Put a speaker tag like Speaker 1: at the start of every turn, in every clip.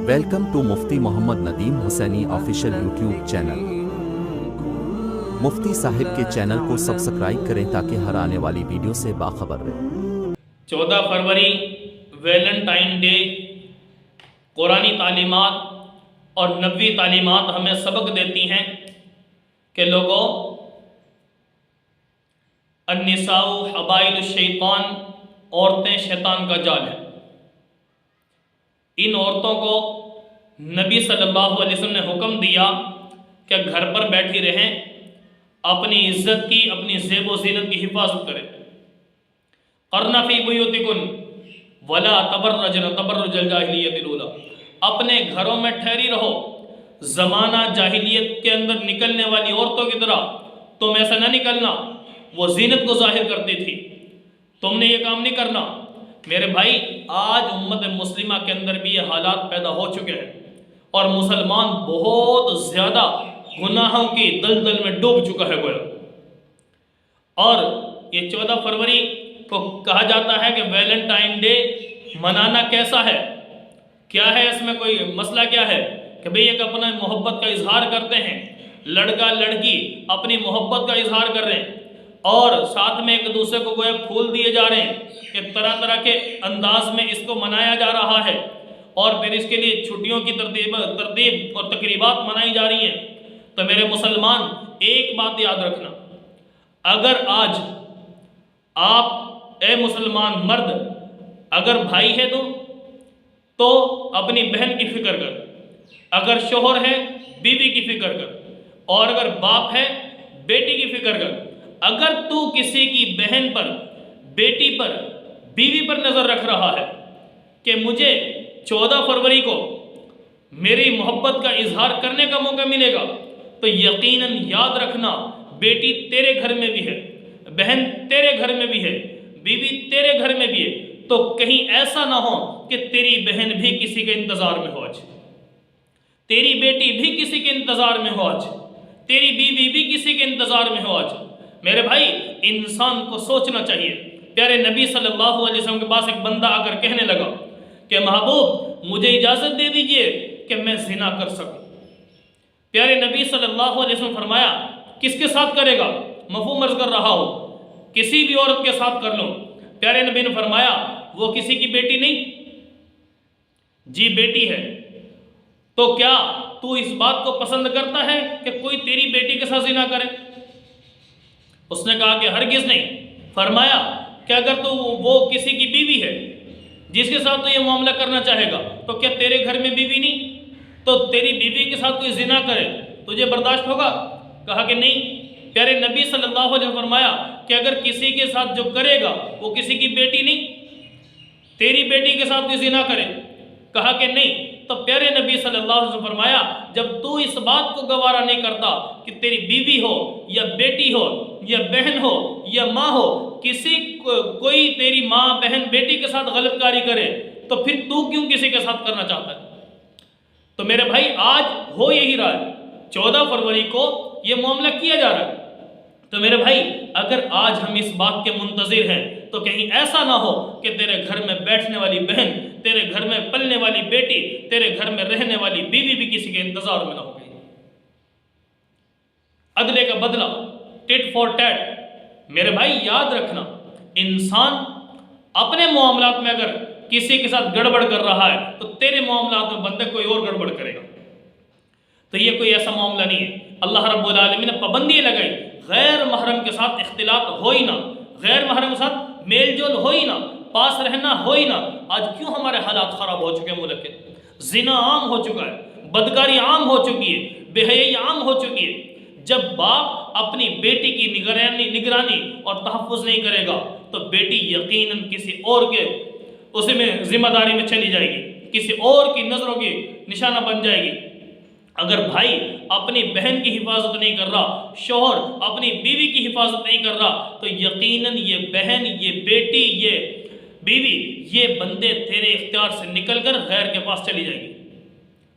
Speaker 1: Welcome to Mufti Muhammad Nadeem Hussaini official YouTube channel. Mufti صاحب کے channel کو سبسکرائب کریں تاکہ ہر آنے والی ویڈیو سے باخبر رہیں۔
Speaker 2: 14 فروری ویلنٹائن ڈے قرآنی تعلیمات اور نبوی تعلیمات ہمیں سبق دیتی ہیں کہ لوگوں، النساء حبائل الشیطان، عورتیں شیطان کا جال ہیں۔ ان عورتوں کو نبی صلی اللہ علیہ وسلم نے حکم دیا کہ گھر پر بیٹھی رہیں، اپنی عزت کی، اپنی زیب و زینت کی حفاظت کریں۔ قرن فی بیوتکن ولا تبرجن تبرج الجاہلیت الاولی، اپنے گھروں میں ٹھہری رہو، زمانہ جاہلیت کے اندر نکلنے والی عورتوں کی طرح تم ایسا نہ نکلنا، وہ زینت کو ظاہر کرتی تھی، تم نے یہ کام نہیں کرنا۔ میرے بھائی، آج امت مسلمہ کے اندر بھی یہ حالات پیدا ہو چکے ہیں اور مسلمان بہت زیادہ گناہوں کی دلدل میں ڈوب چکا ہے گویا۔ اور یہ 14 فروری کو کہا جاتا ہے کہ ویلنٹائن ڈے منانا کیسا ہے، کیا ہے اس میں کوئی مسئلہ، کیا ہے کہ بھئی ایک اپنا محبت کا اظہار کرتے ہیں، لڑکا لڑکی اپنی محبت کا اظہار کر رہے ہیں اور ساتھ میں ایک دوسرے کو گویا پھول دیے جا رہے ہیں کہ طرح طرح کے انداز میں اس کو منایا جا رہا ہے اور پھر اس کے لیے چھٹیوں کی ترتیب اور تقریبات منائی جا رہی ہیں۔ تو میرے مسلمان، ایک بات یاد رکھنا، اگر آج آپ اے مسلمان مرد اگر بھائی ہے تو اپنی بہن کی فکر کر، اگر شوہر ہے بیوی کی فکر کر، اور اگر باپ ہے بیٹی کی فکر کر۔ اگر تو کسی کی بہن پر، بیٹی پر، بیوی پر نظر رکھ رہا ہے کہ مجھے 14 فروری کو میری محبت کا اظہار کرنے کا موقع ملے گا، تو یقیناً یاد رکھنا، بیٹی تیرے گھر میں بھی ہے، بہن تیرے گھر میں بھی ہے، بیوی تیرے گھر میں بھی ہے، تو کہیں ایسا نہ ہو کہ تیری بہن بھی کسی کے انتظار میں ہو آج، تیری بیٹی بھی کسی کے انتظار میں ہو آج، تیری بیوی بھی کسی کے انتظار میں ہو آج۔ میرے بھائی، انسان کو سوچنا چاہیے۔ پیارے نبی صلی اللہ علیہ وسلم کے پاس ایک بندہ آ کر کہنے لگا کہ محبوب، مجھے اجازت دے دیجئے کہ میں زنا کر سکوں۔ پیارے نبی صلی اللہ علیہ وسلم فرمایا، کس کے ساتھ کرے گا؟ مفہوم عرض کر رہا ہوں، کسی بھی عورت کے ساتھ کر لوں۔ پیارے نبی نے فرمایا، وہ کسی کی بیٹی نہیں؟ جی بیٹی ہے۔ تو کیا تو اس بات کو پسند کرتا ہے کہ کوئی تیری بیٹی کے ساتھ زنا کرے؟ اس نے کہا کہ ہرگز نہیں۔ فرمایا کہ اگر تو وہ کسی کی بیوی ہے جس کے ساتھ تو یہ معاملہ کرنا چاہے گا، تو کیا تیرے گھر میں بیوی نہیں؟ تو تیری بیوی کے ساتھ کوئی زنا کرے تجھے برداشت ہوگا؟ کہا کہ نہیں۔ پیارے نبی صلی اللہ علیہ وسلم فرمایا کہ اگر کسی کے ساتھ جو کرے گا وہ کسی کی بیٹی نہیں، تیری بیٹی کے ساتھ کوئی زنا کرے؟ کہا کہ نہیں۔ تو پیارے نبی صلی اللہ علیہ وسلم فرمایا، جب تو اس بات کو گوارا نہیں کرتا کہ تیری بیوی ہو یا بیٹی ہو یا بہن ہو یا ماں ہو، کوئی تیری ماں، بہن، بیٹی کے ساتھ غلط کاری کرے، تو پھر تو کیوں کسی کے ساتھ کرنا چاہتا ہے؟ تو میرے بھائی، آج ہو یہی رہا ہے، 14 فروری کو یہ معاملہ کیا جا رہا ہے۔ تو میرے بھائی، اگر آج ہم اس بات کے منتظر ہیں تو کہیں ایسا نہ ہو کہ تیرے گھر میں بیٹھنے والی بہن، تیرے گھر میں پلنے والی بیٹی، تیرے گھر میں رہنے والی بیوی بھی کسی کے انتظار میں نہ ہو گئی۔ عدلے کا بدلہ، ٹٹ فار ٹیٹ۔ میرے بھائی یاد رکھنا، انسان اپنے معاملات میں اگر کسی کے ساتھ گڑبڑ کر رہا ہے تو تیرے معاملات میں بندے کوئی اور گڑبڑ کرے گا۔ تو یہ کوئی ایسا معاملہ نہیں ہے۔ اللہ رب العالمین نے پابندی لگائی، غیر محرم کے ساتھ اختلاط ہو ہی نہ، غیر محرم کے ساتھ میل جول ہو ہی نہ، پاس رہنا ہو ہی نہ۔ آج کیوں ہمارے حالات خراب ہو چکے ہیں ملک کے؟ زنا عام ہو چکا ہے، بدکاری عام ہو چکی ہے، بے حیائی عام ہو چکی ہے۔ جب باپ اپنی بیٹی کی نگرانی اور تحفظ نہیں کرے گا تو بیٹی یقیناً کسی اور کے اسی میں ذمہ داری میں چلی جائے گی، کسی اور کی نظروں کی نشانہ بن جائے گی۔ اگر بھائی اپنی بہن کی حفاظت نہیں کر رہا، شوہر اپنی بیوی کی حفاظت نہیں کر رہا، تو یقیناً یہ بہن، یہ بیٹی، یہ بیوی، یہ بندے تیرے اختیار سے نکل کر غیر کے پاس چلی جائے گی،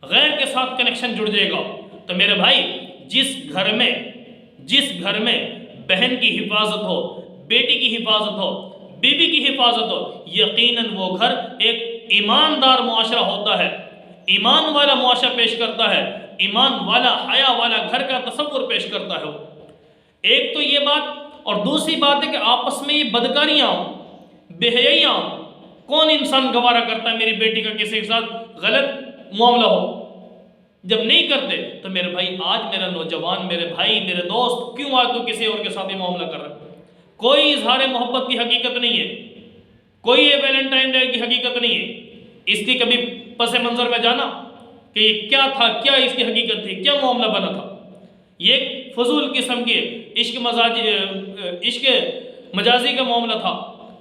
Speaker 2: غیر کے ساتھ کنیکشن جڑ جائے گا۔ تو میرے بھائی، جس گھر میں بہن کی حفاظت ہو، بیٹی کی حفاظت ہو، بیوی کی حفاظت ہو، یقیناً وہ گھر ایک ایماندار معاشرہ ہوتا ہے، ایمان والا معاشرہ پیش کرتا ہے، ایمان والا حیا والا گھر کا تصور پیش کرتا ہے وہ۔ ایک تو یہ بات، اور دوسری بات ہے کہ آپس میں یہ بدکاریاں ہوں، بے حیائیاں ہوں۔ کون انسان گوارا کرتا ہے میری بیٹی کا کسی کے ساتھ غلط معاملہ ہو؟ جب نہیں کرتے تو میرے بھائی، آج میرا نوجوان، میرے بھائی، میرے دوست، کیوں آج تو کسی اور کے ساتھ یہ معاملہ کر رہا ہے؟ کوئی اظہار محبت کی حقیقت نہیں ہے، کوئی یہ ویلنٹائن ڈے کی حقیقت نہیں ہے۔ اس کی کبھی پس منظر میں جانا کہ یہ کیا تھا، کیا اس کی حقیقت تھی، کیا معاملہ بنا تھا؟ یہ ایک فضول قسم کی عشق مجازی کا معاملہ تھا،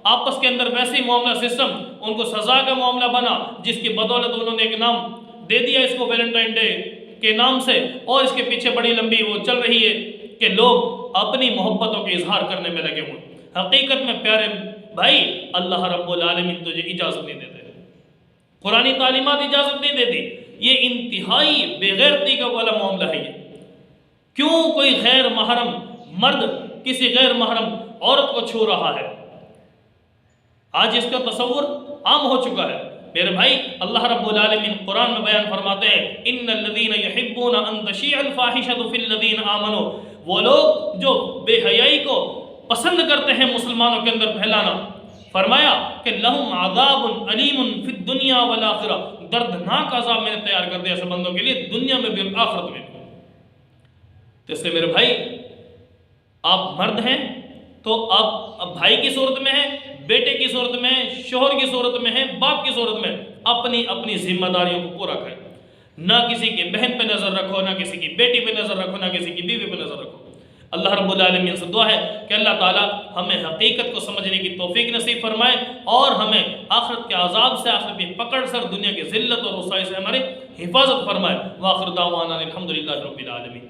Speaker 2: آپس کے اندر ویسے ہی معاملہ سسٹم ان کو سزا کا معاملہ بنا، جس کی بدولت انہوں نے ایک نام دے دیا اس کو ویلنٹائن ڈے کے نام سے، اور اس کے پیچھے بڑی لمبی وہ چل رہی ہے کہ لوگ اپنی محبتوں کے اظہار کرنے میں لگے ہوئے۔ حقیقت میں پیارے بھائی، اللہ رب العالمین تجھے اجازت نہیں دیتے، قرآنی تعلیمات اجازت نہیں دیتی۔ یہ انتہائی بے غیرتی کا والا معاملہ ہے۔ یہ کیوں کوئی غیر محرم مرد کسی غیر محرم عورت کو چھو رہا ہے؟ آج اس کا تصور عام ہو چکا ہے میرے بھائی۔ اللہ رب العالمین قرآن میں بیان فرماتے ہیں، ان الذین یحبون ان تشیع الفاحشۃ فی الذین آمنوا، وہ لوگ جو بے حیائی کو پسند کرتے ہیں مسلمانوں کے اندر پھیلانا، فرمایا کہ لہم عذاب علیم فی الدنیا والآخرہ، دردناک عذاب میں نے تیار کر دیا ایسے بندوں کے لیے، دنیا میں بھی اور آخرت میں بھی۔ تو اس لیے میرے بھائی، آپ مرد ہیں تو آپ بھائی کی صورت میں ہیں، بیٹے کی صورت میں ہیں، شوہر کی صورت میں ہیں، باپ کی صورت میں، اپنی اپنی ذمہ داریوں کو پورا کریں۔ نہ کسی کی بہن پہ نظر رکھو، نہ کسی کی بیٹی پہ نظر رکھو، نہ کسی کی بیوی پہ نظر رکھو۔ اللہ رب العالمین سے دعا ہے کہ اللہ تعالیٰ ہمیں حقیقت کو سمجھنے کی توفیق نصیب فرمائے، اور ہمیں آخرت کے عذاب سے، آخرت کی پکڑ سے، دنیا کی ذلت اور رسوائی سے ہماری حفاظت فرمائے۔ وآخر دعوانا الحمدللہ رب العالمین۔